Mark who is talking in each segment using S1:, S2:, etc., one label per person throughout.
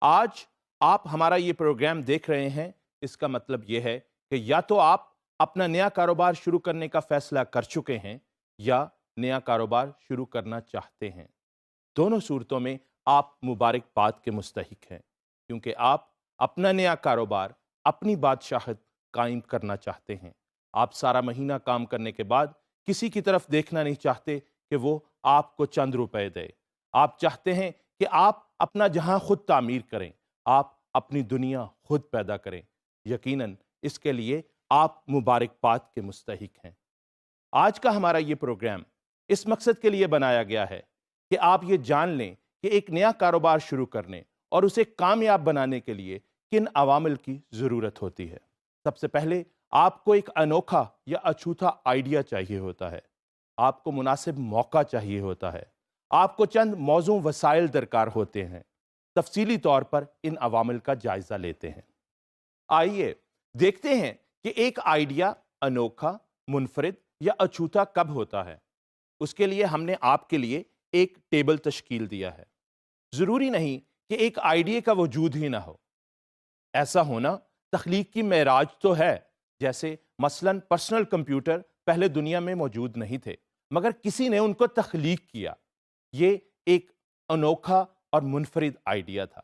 S1: آج آپ ہمارا یہ پروگرام دیکھ رہے ہیں، اس کا مطلب یہ ہے کہ یا تو آپ اپنا نیا کاروبار شروع کرنے کا فیصلہ کر چکے ہیں یا نیا کاروبار شروع کرنا چاہتے ہیں۔ دونوں صورتوں میں آپ مبارکباد کے مستحق ہیں، کیونکہ آپ اپنا نیا کاروبار، اپنی بادشاہت قائم کرنا چاہتے ہیں۔ آپ سارا مہینہ کام کرنے کے بعد کسی کی طرف دیکھنا نہیں چاہتے کہ وہ آپ کو چند روپے دے۔ آپ چاہتے ہیں کہ آپ اپنا جہاں خود تعمیر کریں، آپ اپنی دنیا خود پیدا کریں۔ یقیناً اس کے لیے آپ مبارکباد کے مستحق ہیں۔ آج کا ہمارا یہ پروگرام اس مقصد کے لیے بنایا گیا ہے کہ آپ یہ جان لیں کہ ایک نیا کاروبار شروع کرنے اور اسے کامیاب بنانے کے لیے کن عوامل کی ضرورت ہوتی ہے۔ سب سے پہلے آپ کو ایک انوکھا یا اچھوتا آئیڈیا چاہیے ہوتا ہے۔ آپ کو مناسب موقع چاہیے ہوتا ہے۔ آپ کو چند موزوں وسائل درکار ہوتے ہیں۔ تفصیلی طور پر ان عوامل کا جائزہ لیتے ہیں۔ آئیے دیکھتے ہیں کہ ایک آئیڈیا انوکھا، منفرد یا اچھوتا کب ہوتا ہے۔ اس کے لیے ہم نے آپ کے لیے ایک ٹیبل تشکیل دیا ہے۔ ضروری نہیں کہ ایک آئیڈیا کا وجود ہی نہ ہو۔ ایسا ہونا تخلیق کی معراج تو ہے، جیسے مثلاً پرسنل کمپیوٹر پہلے دنیا میں موجود نہیں تھے، مگر کسی نے ان کو تخلیق کیا۔ یہ ایک انوکھا اور منفرد آئیڈیا تھا۔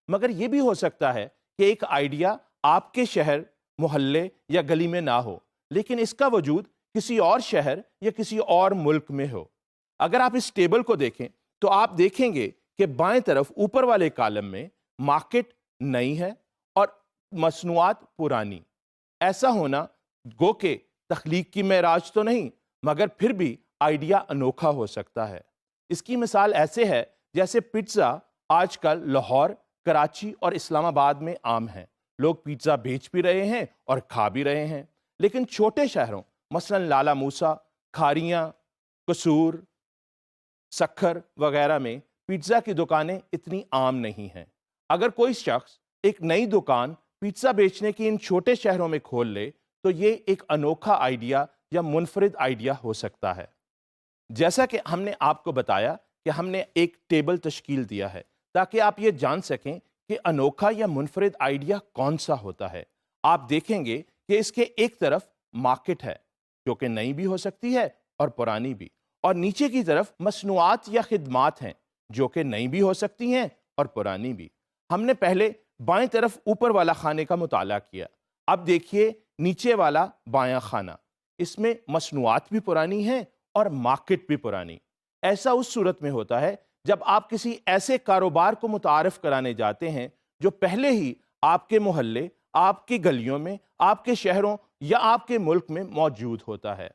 S1: مگر یہ بھی ہو سکتا ہے کہ ایک آئیڈیا آپ کے شہر، محلے یا گلی میں نہ ہو، لیکن اس کا وجود کسی اور شہر یا کسی اور ملک میں ہو۔ اگر آپ اس ٹیبل کو دیکھیں تو آپ دیکھیں گے کہ بائیں طرف اوپر والے کالم میں مارکیٹ نئی ہے اور مصنوعات پرانی۔ ایسا ہونا گو کہ تخلیق کی معراج تو نہیں، مگر پھر بھی آئیڈیا انوکھا ہو سکتا ہے۔ اس کی مثال ایسے ہے جیسے پیزا آج کل لاہور، کراچی اور اسلام آباد میں عام ہیں۔ لوگ پیزا بیچ بھی رہے ہیں اور کھا بھی رہے ہیں، لیکن چھوٹے شہروں مثلاً لالا موسیٰ، کھاریاں، قصور، سکھر وغیرہ میں پیزا کی دکانیں اتنی عام نہیں ہیں۔ اگر کوئی شخص ایک نئی دکان پیزا بیچنے کی ان چھوٹے شہروں میں کھول لے تو یہ ایک انوکھا آئیڈیا یا منفرد آئیڈیا ہو سکتا ہے۔ جیسا کہ ہم نے آپ کو بتایا کہ ہم نے ایک ٹیبل تشکیل دیا ہے تاکہ آپ یہ جان سکیں کہ انوکھا یا منفرد آئیڈیا کون سا ہوتا ہے۔ آپ دیکھیں گے کہ اس کے ایک طرف مارکیٹ ہے، جو کہ نئی بھی ہو سکتی ہے اور پرانی بھی، اور نیچے کی طرف مصنوعات یا خدمات ہیں، جو کہ نئی بھی ہو سکتی ہیں اور پرانی بھی۔ ہم نے پہلے بائیں طرف اوپر والا خانے کا مطالعہ کیا۔ اب دیکھیے نیچے والا بایاں خانہ، اس میں مصنوعات بھی پرانی ہیں اور مارکیٹ بھی پرانی۔ ایسا اس صورت میں ہوتا ہے جب آپ کسی ایسے کاروبار کو متعارف کرانے جاتے ہیں جو پہلے ہی آپ کے محلے، آپ کی گلیوں میں، آپ کے شہروں یا آپ کے ملک میں موجود ہوتا ہے۔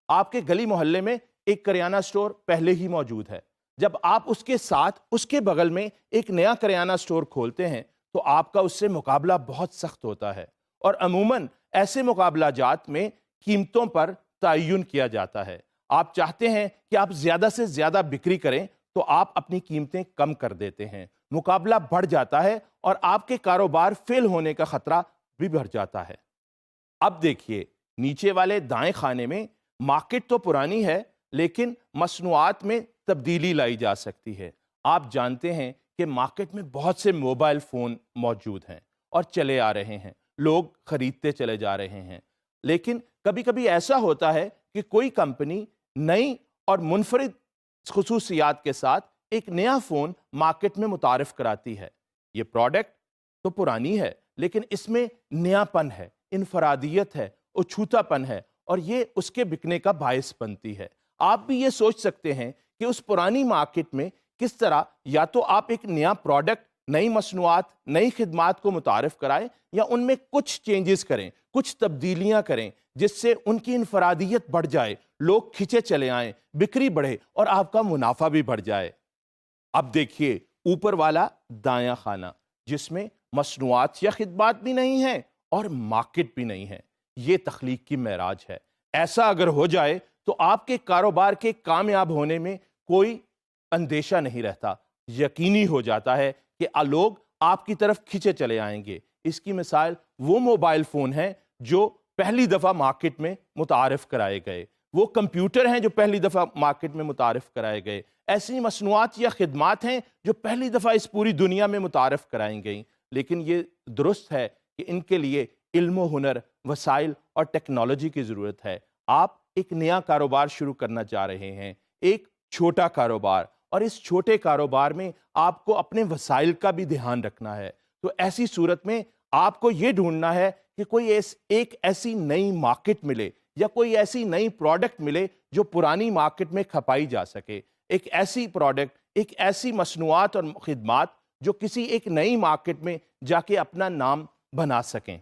S1: آپ کے گلی محلے میں ایک کریانہ سٹور پہلے ہی موجود ہے۔ جب آپ اس کے ساتھ اس کے بغل میں ایک نیا کریانہ سٹور کھولتے ہیں تو آپ کا اس سے مقابلہ بہت سخت ہوتا ہے، اور عموماً ایسے مقابلہ جات میں قیمتوں پر تعین کیا جاتا ہے۔ آپ چاہتے ہیں کہ آپ زیادہ سے زیادہ بکری کریں تو آپ اپنی قیمتیں کم کر دیتے ہیں۔ مقابلہ بڑھ جاتا ہے اور آپ کے کاروبار فیل ہونے کا خطرہ بھی بڑھ جاتا ہے۔ اب دیکھیے نیچے والے دائیں خانے میں مارکیٹ تو پرانی ہے، لیکن مصنوعات میں تبدیلی لائی جا سکتی ہے۔ آپ جانتے ہیں کہ مارکیٹ میں بہت سے موبائل فون موجود ہیں اور چلے آ رہے ہیں، لوگ خریدتے چلے جا رہے ہیں، لیکن کبھی کبھی ایسا ہوتا ہے کہ کوئی کمپنی نئی اور منفرد خصوصیات کے ساتھ ایک نیا فون مارکیٹ میں متعارف کراتی ہے۔ یہ پروڈکٹ تو پرانی ہے، لیکن اس میں نیا پن ہے، انفرادیت ہے، اچھوتا پن ہے، اور یہ اس کے بکنے کا باعث بنتی ہے۔ آپ بھی یہ سوچ سکتے ہیں کہ اس پرانی مارکیٹ میں کس طرح یا تو آپ ایک نیا پروڈکٹ، نئی مصنوعات، نئی خدمات کو متعارف کرائیں یا ان میں کچھ چینجز کریں، کچھ تبدیلیاں کریں، جس سے ان کی انفرادیت بڑھ جائے، لوگ کھنچے چلے آئیں، بکری بڑھے اور آپ کا منافع بھی بڑھ جائے۔ اب دیکھیے اوپر والا دایاں خانہ، جس میں مصنوعات یا خدمات بھی نہیں ہیں اور مارکیٹ بھی نہیں ہے۔ یہ تخلیق کی معراج ہے۔ ایسا اگر ہو جائے تو آپ کے کاروبار کے کامیاب ہونے میں کوئی اندیشہ نہیں رہتا۔ یقینی ہو جاتا ہے کہ لوگ آپ کی طرف کھنچے چلے آئیں گے۔ اس کی مثال وہ موبائل فون ہیں جو پہلی دفعہ مارکیٹ میں متعارف کرائے گئے۔ وہ کمپیوٹر ہیں جو پہلی دفعہ مارکیٹ میں متعارف کرائے گئے، ایسی مصنوعات یا خدمات ہیں جو پہلی دفعہ اس پوری دنیا میں متعارف کرائیں گئیں، لیکن یہ درست ہے کہ ان کے لیے علم و ہنر، وسائل اور ٹیکنالوجی کی ضرورت ہے۔ آپ ایک نیا کاروبار شروع کرنا چاہ رہے ہیں، ایک چھوٹا کاروبار، اور اس چھوٹے کاروبار میں آپ کو اپنے وسائل کا بھی دھیان رکھنا ہے۔ تو ایسی صورت میں آپ کو یہ ڈھونڈنا ہے کہ کوئی ایک ایسی نئی مارکیٹ ملے یا کوئی ایسی نئی پروڈکٹ ملے جو پرانی مارکیٹ میں کھپائی جا سکے، ایک ایسی پروڈکٹ، ایک ایسی مصنوعات اور خدمات جو کسی ایک نئی مارکیٹ میں جا کے اپنا نام بنا سکیں۔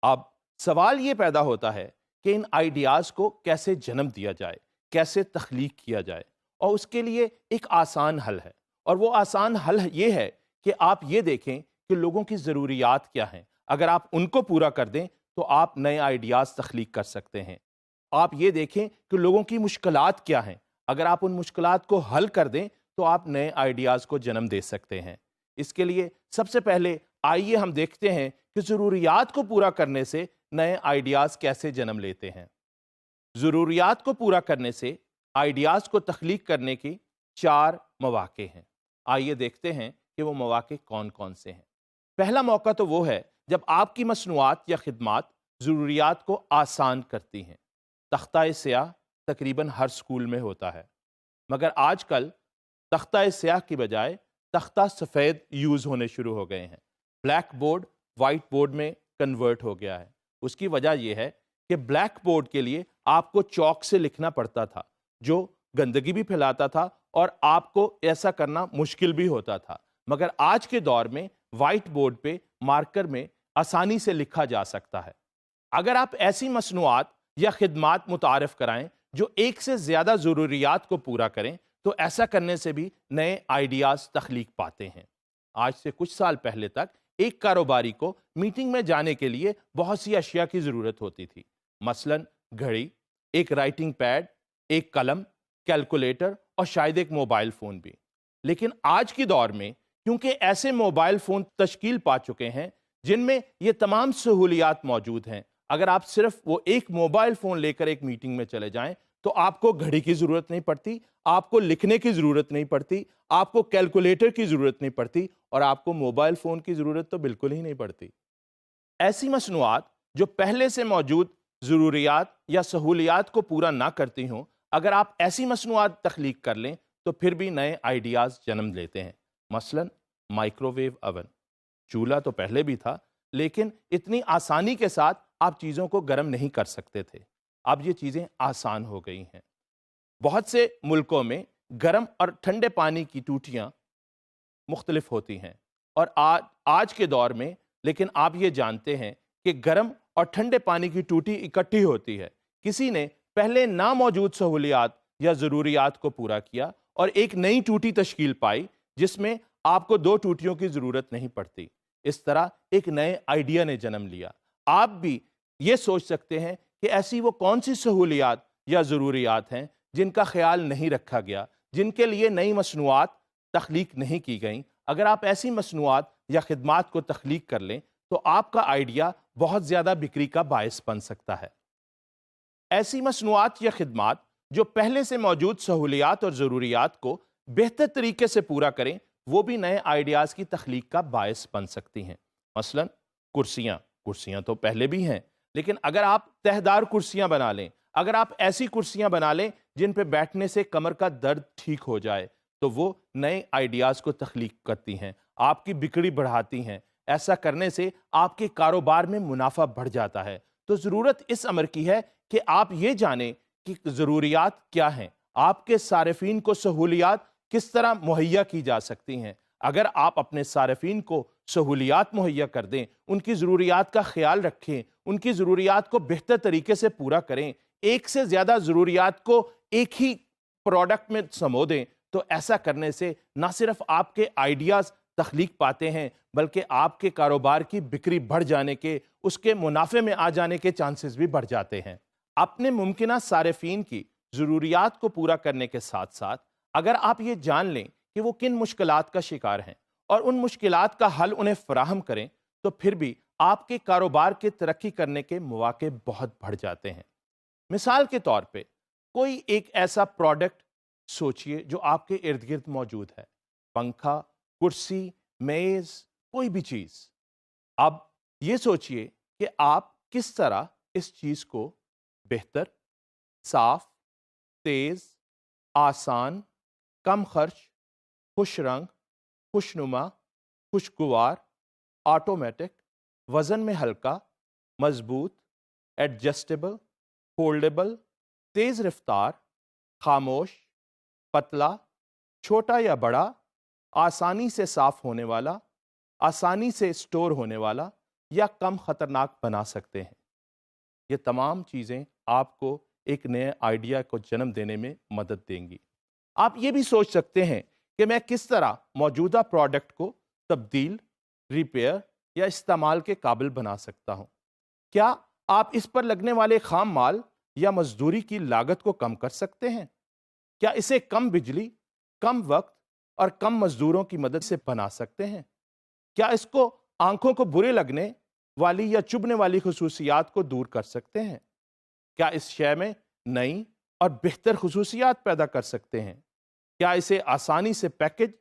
S1: اب سوال یہ پیدا ہوتا ہے کہ ان آئیڈیاز کو کیسے جنم دیا جائے، کیسے تخلیق کیا جائے، اور اس کے لیے ایک آسان حل ہے، اور وہ آسان حل یہ ہے کہ آپ یہ دیکھیں کہ لوگوں کی ضروریات کیا ہیں۔ اگر آپ ان کو پورا کر دیں تو آپ نئے آئیڈیاز تخلیق کر سکتے ہیں۔ آپ یہ دیکھیں کہ لوگوں کی مشکلات کیا ہیں، اگر آپ ان مشکلات کو حل کر دیں تو آپ نئے آئیڈیاز کو جنم دے سکتے ہیں۔ اس کے لیے سب سے پہلے آئیے ہم دیکھتے ہیں کہ ضروریات کو پورا کرنے سے نئے آئیڈیاز کیسے جنم لیتے ہیں۔ ضروریات کو پورا کرنے سے آئیڈیاز کو تخلیق کرنے کی 4 مواقع ہیں۔ آئیے دیکھتے ہیں کہ وہ مواقع کون کون سے ہیں۔ پہلا موقع تو وہ ہے جب آپ کی مصنوعات یا خدمات ضروریات کو آسان کرتی ہیں۔ تختہ سیاہ تقریباً ہر سکول میں ہوتا ہے، مگر آج کل تختہ سیاہ کی بجائے تختہ سفید یوز ہونے شروع ہو گئے ہیں۔ بلیک بورڈ وائٹ بورڈ میں کنورٹ ہو گیا ہے۔ اس کی وجہ یہ ہے کہ بلیک بورڈ کے لیے آپ کو چاک سے لکھنا پڑتا تھا، جو گندگی بھی پھیلاتا تھا اور آپ کو ایسا کرنا مشکل بھی ہوتا تھا، مگر آج کے دور میں وائٹ بورڈ پہ مارکر میں آسانی سے لکھا جا سکتا ہے۔ اگر آپ ایسی مصنوعات یا خدمات متعارف کرائیں جو ایک سے زیادہ ضروریات کو پورا کریں تو ایسا کرنے سے بھی نئے آئیڈیاز تخلیق پاتے ہیں۔ آج سے کچھ سال پہلے تک ایک کاروباری کو میٹنگ میں جانے کے لیے بہت سی اشیاء کی ضرورت ہوتی تھی، مثلاً گھڑی، ایک رائٹنگ پیڈ، ایک قلم، کیلکولیٹر اور شاید ایک موبائل فون بھی۔ لیکن آج کی دور میں کیونکہ ایسے موبائل فون تشکیل پا چکے ہیں جن میں یہ تمام سہولیات موجود ہیں، اگر آپ صرف وہ ایک موبائل فون لے کر ایک میٹنگ میں چلے جائیں تو آپ کو گھڑی کی ضرورت نہیں پڑتی، آپ کو لکھنے کی ضرورت نہیں پڑتی، آپ کو کیلکولیٹر کی ضرورت نہیں پڑتی، اور آپ کو موبائل فون کی ضرورت تو بالکل ہی نہیں پڑتی۔ ایسی مصنوعات جو پہلے سے موجود ضروریات یا سہولیات کو پورا نہ کرتی ہوں، اگر آپ ایسی مصنوعات تخلیق کر لیں تو پھر بھی نئے آئیڈیاز جنم لیتے ہیں۔ مثلاً مائکرو ویو اوون، چولہا تو پہلے بھی تھا لیکن اتنی آسانی کے ساتھ آپ چیزوں کو گرم نہیں کر سکتے تھے، اب یہ چیزیں آسان ہو گئی ہیں۔ بہت سے ملکوں میں گرم اور ٹھنڈے پانی کی ٹوٹیاں مختلف ہوتی ہیں، اور آج کے دور میں لیکن آپ یہ جانتے ہیں کہ گرم اور ٹھنڈے پانی کی ٹوٹی اکٹھی ہوتی ہے۔ کسی نے پہلے ناموجود سہولیات یا ضروریات کو پورا کیا اور ایک نئی ٹوٹی تشکیل پائی جس میں آپ کو 2 ٹوٹیوں کی ضرورت نہیں پڑتی۔ اس طرح ایک نئے آئیڈیا نے جنم لیا۔ آپ بھی یہ سوچ سکتے ہیں کہ ایسی وہ کون سی سہولیات یا ضروریات ہیں جن کا خیال نہیں رکھا گیا، جن کے لیے نئی مصنوعات تخلیق نہیں کی گئیں۔ اگر آپ ایسی مصنوعات یا خدمات کو تخلیق کر لیں تو آپ کا آئیڈیا بہت زیادہ بکری کا باعث بن سکتا ہے۔ ایسی مصنوعات یا خدمات جو پہلے سے موجود سہولیات اور ضروریات کو بہتر طریقے سے پورا کریں، وہ بھی نئے آئیڈیاز کی تخلیق کا باعث بن سکتی ہیں۔ مثلاً کرسیاں تو پہلے بھی ہیں، لیکن اگر آپ تہدار کرسیاں بنا لیں، اگر آپ ایسی کرسیاں بنا لیں جن پہ بیٹھنے سے کمر کا درد ٹھیک ہو جائے تو وہ نئے آئیڈیاز کو تخلیق کرتی ہیں، آپ کی بکری بڑھاتی ہیں۔ ایسا کرنے سے آپ کے کاروبار میں منافع بڑھ جاتا ہے۔ تو ضرورت اس امر کی ہے کہ آپ یہ جانیں کہ ضروریات کیا ہیں، آپ کے صارفین کو سہولیات کس طرح مہیا کی جا سکتی ہیں۔ اگر آپ اپنے صارفین کو سہولیات مہیا کر دیں، ان کی ضروریات کا خیال رکھیں، ان کی ضروریات کو بہتر طریقے سے پورا کریں، ایک سے زیادہ ضروریات کو ایک ہی پروڈکٹ میں سمو دیں، تو ایسا کرنے سے نہ صرف آپ کے آئیڈیاز تخلیق پاتے ہیں بلکہ آپ کے کاروبار کی بکری بڑھ جانے کے، اس کے منافع میں آ جانے کے چانسز بھی بڑھ جاتے ہیں۔ اپنے ممکنہ صارفین کی ضروریات کو پورا کرنے کے ساتھ ساتھ اگر آپ یہ جان لیں کہ وہ کن مشکلات کا شکار ہیں اور ان مشکلات کا حل انہیں فراہم کریں تو پھر بھی آپ کے کاروبار کے ترقی کرنے کے مواقع بہت بڑھ جاتے ہیں۔ مثال کے طور پہ کوئی ایک ایسا پروڈکٹ سوچئے جو آپ کے ارد گرد موجود ہے، پنکھا، کرسی، میز، کوئی بھی چیز۔ اب یہ سوچئے کہ آپ کس طرح اس چیز کو بہتر، صاف، تیز، آسان، کم خرچ، خوش رنگ، خوشنما، خوشگوار، آٹومیٹک، وزن میں ہلکا، مضبوط، ایڈجسٹیبل، فولڈیبل، تیز رفتار، خاموش، پتلا، چھوٹا یا بڑا، آسانی سے صاف ہونے والا، آسانی سے سٹور ہونے والا یا کم خطرناک بنا سکتے ہیں۔ یہ تمام چیزیں آپ کو ایک نئے آئیڈیا کو جنم دینے میں مدد دیں گی۔ آپ یہ بھی سوچ سکتے ہیں کہ میں کس طرح موجودہ پروڈکٹ کو تبدیل، ریپیئر یا استعمال کے قابل بنا سکتا ہوں۔ کیا آپ اس پر لگنے والے خام مال یا مزدوری کی لاگت کو کم کر سکتے ہیں؟ کیا اسے کم بجلی، کم وقت اور کم مزدوروں کی مدد سے بنا سکتے ہیں؟ کیا اس کو آنکھوں کو برے لگنے والی یا چبھنے والی خصوصیات کو دور کر سکتے ہیں؟ کیا اس شے میں نئی اور بہتر خصوصیات پیدا کر سکتے ہیں؟ کیا اسے آسانی سے پیکج،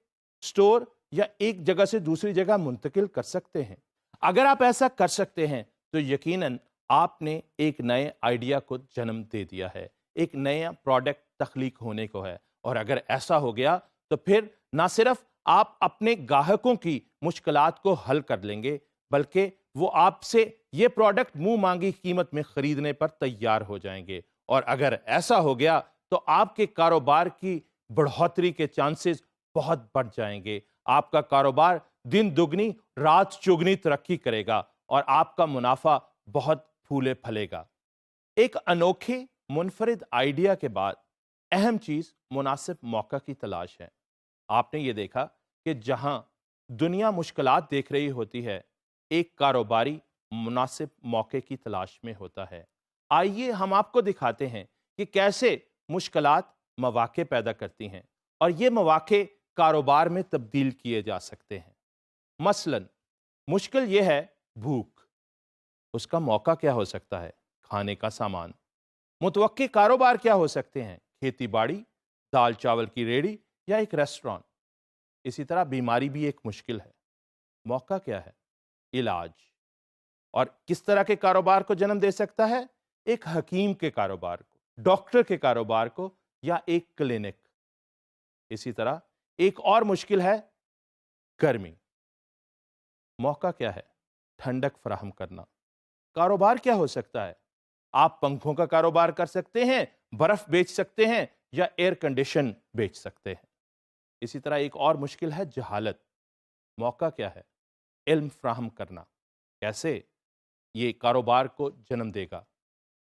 S1: سٹور یا ایک جگہ سے دوسری جگہ منتقل کر سکتے ہیں؟ اگر آپ ایسا کر سکتے ہیں تو یقیناً آپ نے ایک نئے آئیڈیا کو جنم دے دیا ہے، ایک نیا پروڈکٹ تخلیق ہونے کو ہے۔ اور اگر ایسا ہو گیا تو پھر نہ صرف آپ اپنے گاہکوں کی مشکلات کو حل کر لیں گے، بلکہ وہ آپ سے یہ پروڈکٹ منہ مانگی قیمت میں خریدنے پر تیار ہو جائیں گے۔ اور اگر ایسا ہو گیا تو آپ کے کاروبار کی بڑھوتری کے چانسز بہت بڑھ جائیں گے۔ آپ کا کاروبار دن دگنی رات چگنی ترقی کرے گا اور آپ کا منافع بہت پھولے پھلے گا۔ ایک انوکھے منفرد آئیڈیا کے بعد اہم چیز مناسب موقع کی تلاش ہے۔ آپ نے یہ دیکھا کہ جہاں دنیا مشکلات دیکھ رہی ہوتی ہے، ایک کاروباری مناسب موقع کی تلاش میں ہوتا ہے۔ آئیے ہم آپ کو دکھاتے ہیں کہ کیسے مشکلات مواقع پیدا کرتی ہیں اور یہ مواقع کاروبار میں تبدیل کیے جا سکتے ہیں۔ مثلاً مشکل یہ ہے بھوک، اس کا موقع کیا ہو سکتا ہے؟ کھانے کا سامان۔ متوقع کاروبار کیا ہو سکتے ہیں؟ کھیتی باڑی، دال چاول کی ریڑھی یا ایک ریسٹوران۔ اسی طرح بیماری بھی ایک مشکل ہے، موقع کیا ہے؟ علاج۔ اور کس طرح کے کاروبار کو جنم دے سکتا ہے؟ ایک حکیم کے کاروبار کو، ڈاکٹر کے کاروبار کو یا ایک کلینک۔ اسی طرح ایک اور مشکل ہے گرمی، موقع کیا ہے؟ ٹھنڈک فراہم کرنا۔ کاروبار کیا ہو سکتا ہے؟ آپ پنکھوں کا کاروبار کر سکتے ہیں، برف بیچ سکتے ہیں یا ایئر کنڈیشن بیچ سکتے ہیں۔ اسی طرح ایک اور مشکل ہے جہالت، موقع کیا ہے؟ علم فراہم کرنا۔ کیسے؟ یہ کاروبار کو جنم دے گا۔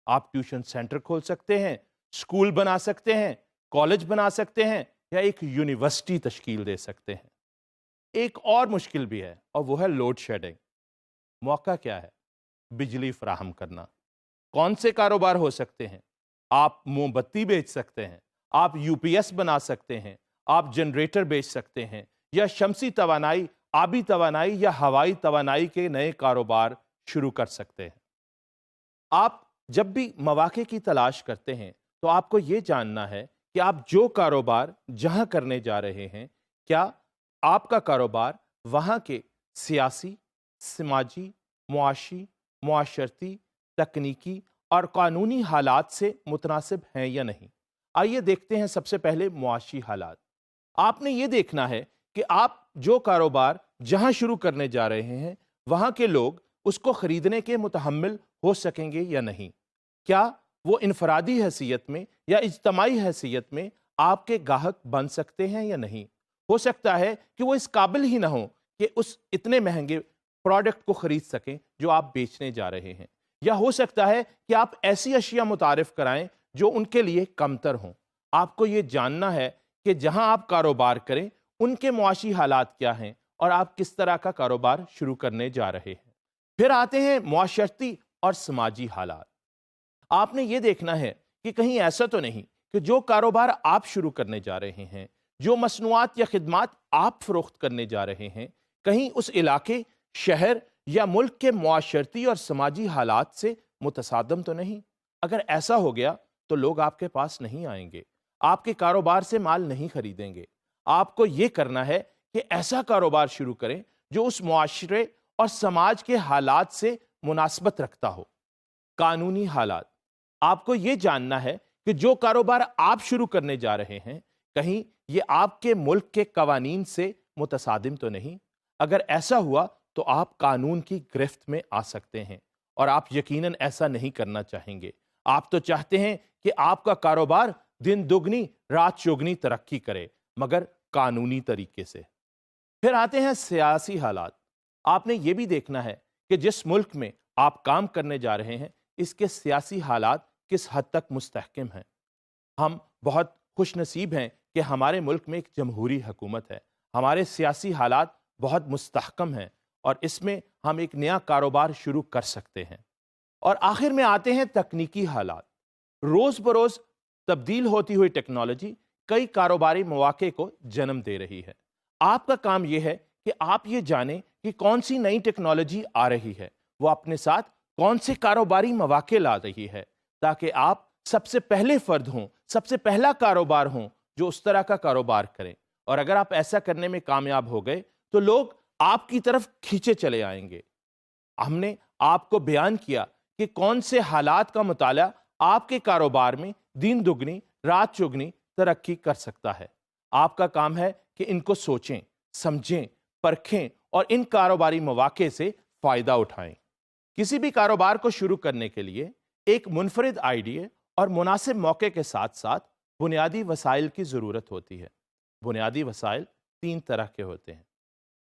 S1: آپ ٹیوشن سینٹر کھول سکتے ہیں، اسکول بنا سکتے ہیں، کالج بنا سکتے ہیں یا ایک یونیورسٹی تشکیل دے سکتے ہیں۔ ایک اور مشکل بھی ہے اور وہ ہے لوڈ شیڈنگ، موقع کیا ہے؟ بجلی فراہم کرنا۔ کون سے کاروبار ہو سکتے ہیں؟ آپ موم بتی بیچ سکتے ہیں، آپ یو پی ایس بنا سکتے ہیں، آپ جنریٹر بیچ سکتے ہیں یا شمسی توانائی، آبی توانائی یا ہوائی توانائی کے نئے کاروبار شروع کر سکتے ہیں۔ آپ جب بھی مواقع کی تلاش کرتے ہیں تو آپ کو یہ جاننا ہے کہ آپ جو کاروبار جہاں کرنے جا رہے ہیں، کیا آپ کا کاروبار وہاں کے سیاسی، سماجی، معاشی، معاشرتی، تکنیکی اور قانونی حالات سے متناسب ہیں یا نہیں۔ آئیے دیکھتے ہیں سب سے پہلے معاشی حالات۔ آپ نے یہ دیکھنا ہے کہ آپ جو کاروبار جہاں شروع کرنے جا رہے ہیں وہاں کے لوگ اس کو خریدنے کے متحمل ہو سکیں گے یا نہیں۔ کیا وہ انفرادی حیثیت میں یا اجتماعی حیثیت میں آپ کے گاہک بن سکتے ہیں یا نہیں۔ ہو سکتا ہے کہ وہ اس قابل ہی نہ ہوں کہ اس اتنے مہنگے پروڈکٹ کو خرید سکیں جو آپ بیچنے جا رہے ہیں، یا ہو سکتا ہے کہ آپ ایسی اشیاء متعارف کرائیں جو ان کے لیے کمتر ہوں۔ آپ کو یہ جاننا ہے کہ جہاں آپ کاروبار کریں ان کے معاشی حالات کیا ہیں اور آپ کس طرح کا کاروبار شروع کرنے جا رہے ہیں۔ پھر آتے ہیں معاشرتی اور سماجی حالات۔ آپ نے یہ دیکھنا ہے کہ کہیں ایسا تو نہیں کہ جو کاروبار آپ شروع کرنے جا رہے ہیں، جو مصنوعات یا خدمات آپ فروخت کرنے جا رہے ہیں، کہیں اس علاقے، شہر یا ملک کے معاشرتی اور سماجی حالات سے متصادم تو نہیں۔ اگر ایسا ہو گیا تو لوگ آپ کے پاس نہیں آئیں گے، آپ کے کاروبار سے مال نہیں خریدیں گے۔ آپ کو یہ کرنا ہے کہ ایسا کاروبار شروع کریں جو اس معاشرے اور سماج کے حالات سے مناسبت رکھتا ہو۔ قانونی حالات، آپ کو یہ جاننا ہے کہ جو کاروبار آپ شروع کرنے جا رہے ہیں کہیں یہ آپ کے ملک کے قوانین سے متصادم تو نہیں۔ اگر ایسا ہوا تو آپ قانون کی گرفت میں آ سکتے ہیں، اور آپ یقیناً ایسا نہیں کرنا چاہیں گے۔ آپ تو چاہتے ہیں کہ آپ کا کاروبار دن دگنی رات چوگنی ترقی کرے، مگر قانونی طریقے سے۔ پھر آتے ہیں سیاسی حالات۔ آپ نے یہ بھی دیکھنا ہے کہ جس ملک میں آپ کام کرنے جا رہے ہیں اس کے سیاسی حالات کس حد تک مستحکم ہیں۔ ہم بہت خوش نصیب ہیں کہ ہمارے ملک میں ایک جمہوری حکومت ہے، ہمارے سیاسی حالات بہت مستحکم ہیں، اور اس میں ہم ایک نیا کاروبار شروع کر سکتے ہیں۔ اور آخر میں آتے ہیں تکنیکی حالات۔ روز بروز تبدیل ہوتی ہوئی ٹیکنالوجی کئی کاروباری مواقع کو جنم دے رہی ہے۔ آپ کا کام یہ ہے کہ آپ یہ جانیں کہ کون سی نئی ٹیکنالوجی آ رہی ہے، وہ اپنے ساتھ کون سے کاروباری مواقع لا رہی ہے، تاکہ آپ سب سے پہلے فرد ہوں، سب سے پہلا کاروبار ہوں جو اس طرح کا کاروبار کریں۔ اور اگر آپ ایسا کرنے میں کامیاب ہو گئے تو لوگ آپ کی طرف کھینچے چلے آئیں گے۔ ہم نے آپ کو بیان کیا کہ کون سے حالات کا مطالعہ آپ کے کاروبار میں دن دگنی رات چگنی ترقی کر سکتا ہے۔ آپ کا کام ہے کہ ان کو سوچیں، سمجھیں، پرکھیں اور ان کاروباری مواقع سے فائدہ اٹھائیں۔ کسی بھی کاروبار کو شروع کرنے کے لیے ایک منفرد آئیڈیا اور مناسب موقع کے ساتھ ساتھ بنیادی وسائل کی ضرورت ہوتی ہے۔ بنیادی وسائل 3 طرح کے ہوتے ہیں۔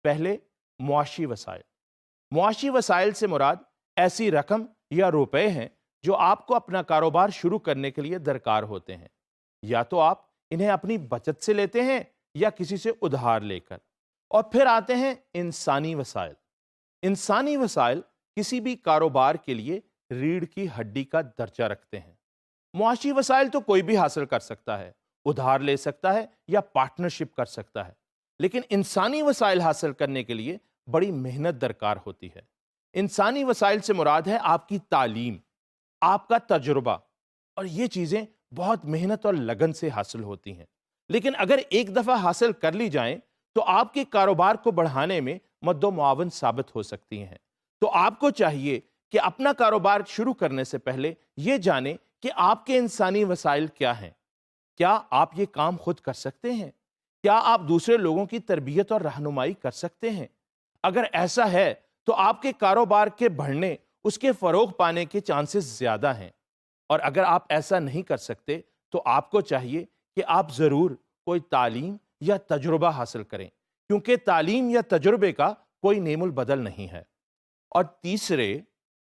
S1: پہلے، معاشی وسائل۔ معاشی وسائل سے مراد ایسی رقم یا روپے ہیں جو آپ کو اپنا کاروبار شروع کرنے کے لیے درکار ہوتے ہیں۔ یا تو آپ انہیں اپنی بچت سے لیتے ہیں یا کسی سے ادھار لے کر۔ اور پھر آتے ہیں انسانی وسائل۔ انسانی وسائل کسی بھی کاروبار کے لیے ریڑھ کی ہڈی کا درجہ رکھتے ہیں۔ معاشی وسائل تو کوئی بھی حاصل کر سکتا ہے، ادھار لے سکتا ہے یا پارٹنرشپ کر سکتا ہے، لیکن انسانی وسائل حاصل کرنے کے لیے بڑی محنت درکار ہوتی ہے۔ انسانی وسائل سے مراد ہے آپ کی تعلیم، آپ کا تجربہ، اور یہ چیزیں بہت محنت اور لگن سے حاصل ہوتی ہیں، لیکن اگر ایک دفعہ حاصل کر لی جائیں تو آپ کے کاروبار کو بڑھانے میں مد و معاون ثابت ہو سکتی ہیں۔ تو آپ کو چاہیے کہ اپنا کاروبار شروع کرنے سے پہلے یہ جانیں کہ آپ کے انسانی وسائل کیا ہیں۔ کیا آپ یہ کام خود کر سکتے ہیں؟ کیا آپ دوسرے لوگوں کی تربیت اور رہنمائی کر سکتے ہیں؟ اگر ایسا ہے تو آپ کے کاروبار کے بڑھنے، اس کے فروغ پانے کے چانسز زیادہ ہیں۔ اور اگر آپ ایسا نہیں کر سکتے تو آپ کو چاہیے کہ آپ ضرور کوئی تعلیم یا تجربہ حاصل کریں، کیونکہ تعلیم یا تجربے کا کوئی نیم البدل نہیں ہے۔ اور تیسرے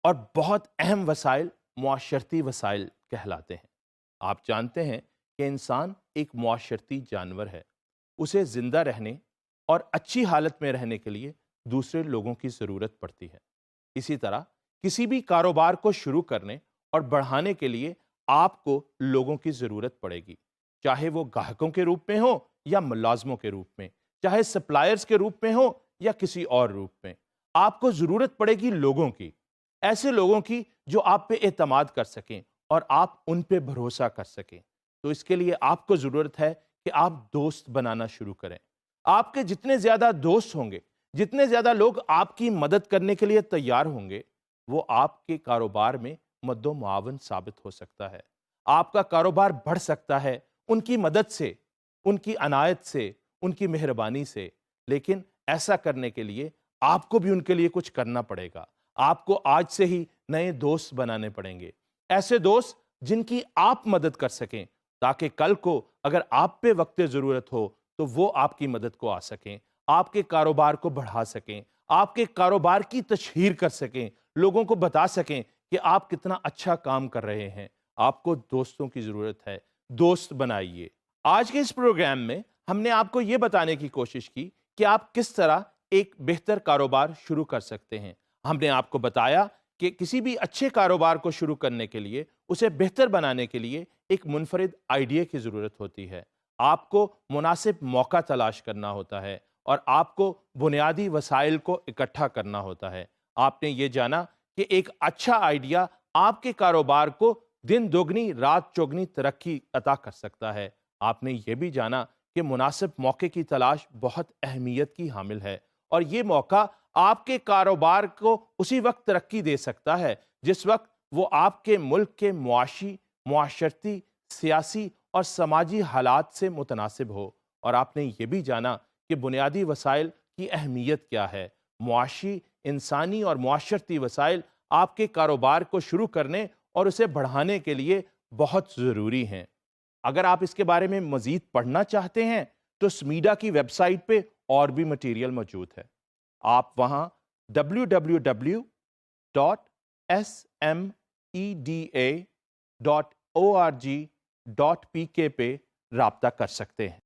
S1: اور بہت اہم وسائل معاشرتی وسائل کہلاتے ہیں۔ آپ جانتے ہیں کہ انسان ایک معاشرتی جانور ہے، اسے زندہ رہنے اور اچھی حالت میں رہنے کے لیے دوسرے لوگوں کی ضرورت پڑتی ہے۔ اسی طرح کسی بھی کاروبار کو شروع کرنے اور بڑھانے کے لیے آپ کو لوگوں کی ضرورت پڑے گی، چاہے وہ گاہکوں کے روپ میں ہو یا ملازموں کے روپ میں، چاہے سپلائرز کے روپ میں ہو یا کسی اور روپ میں۔ آپ کو ضرورت پڑے گی لوگوں کی، ایسے لوگوں کی جو آپ پہ اعتماد کر سکیں اور آپ ان پہ بھروسہ کر سکیں۔ تو اس کے لیے آپ کو ضرورت ہے کہ آپ دوست بنانا شروع کریں۔ آپ کے جتنے زیادہ دوست ہوں گے، جتنے زیادہ لوگ آپ کی مدد کرنے کے لیے تیار ہوں گے، وہ آپ کے کاروبار میں مد و معاون ثابت ہو سکتا ہے۔ آپ کا کاروبار بڑھ سکتا ہے ان کی مدد سے، ان کی عنایت سے، ان کی مہربانی سے۔ لیکن ایسا کرنے کے لیے آپ کو بھی ان کے لیے کچھ کرنا پڑے گا۔ آپ کو آج سے ہی نئے دوست بنانے پڑیں گے، ایسے دوست جن کی آپ مدد کر سکیں، تاکہ کل کو اگر آپ پہ وقت ضرورت ہو تو وہ آپ کی مدد کو آ سکیں، آپ کے کاروبار کو بڑھا سکیں، آپ کے کاروبار کی تشہیر کر سکیں، لوگوں کو بتا سکیں کہ آپ کتنا اچھا کام کر رہے ہیں۔ آپ کو دوستوں کی ضرورت ہے، دوست بنائیے۔ آج کے اس پروگرام میں ہم نے آپ کو یہ بتانے کی کوشش کی کہ آپ کس طرح ایک بہتر کاروبار شروع کر سکتے ہیں۔ ہم نے آپ کو بتایا کہ کسی بھی اچھے کاروبار کو شروع کرنے کے لیے، اسے بہتر بنانے کے لیے ایک منفرد آئیڈیا کی ضرورت ہوتی ہے۔ آپ کو مناسب موقع تلاش کرنا ہوتا ہے اور آپ کو بنیادی وسائل کو اکٹھا کرنا ہوتا ہے۔ آپ نے یہ جانا کہ ایک اچھا آئیڈیا آپ کے کاروبار کو دن دوگنی رات چوگنی ترقی عطا کر سکتا ہے۔ آپ نے یہ بھی جانا کہ مناسب موقع کی تلاش بہت اہمیت کی حامل ہے، اور یہ موقع آپ کے کاروبار کو اسی وقت ترقی دے سکتا ہے جس وقت وہ آپ کے ملک کے معاشی، معاشرتی، سیاسی اور سماجی حالات سے متناسب ہو۔ اور آپ نے یہ بھی جانا کہ بنیادی وسائل کی اہمیت کیا ہے۔ معاشی، انسانی اور معاشرتی وسائل آپ کے کاروبار کو شروع کرنے اور اسے بڑھانے کے لیے بہت ضروری ہیں۔ اگر آپ اس کے بارے میں مزید پڑھنا چاہتے ہیں تو سمیڈا کی ویب سائٹ پہ اور بھی مٹیریل موجود ہے۔ آپ وہاں www.smeda.org.pk پہ رابطہ کر سکتے ہیں۔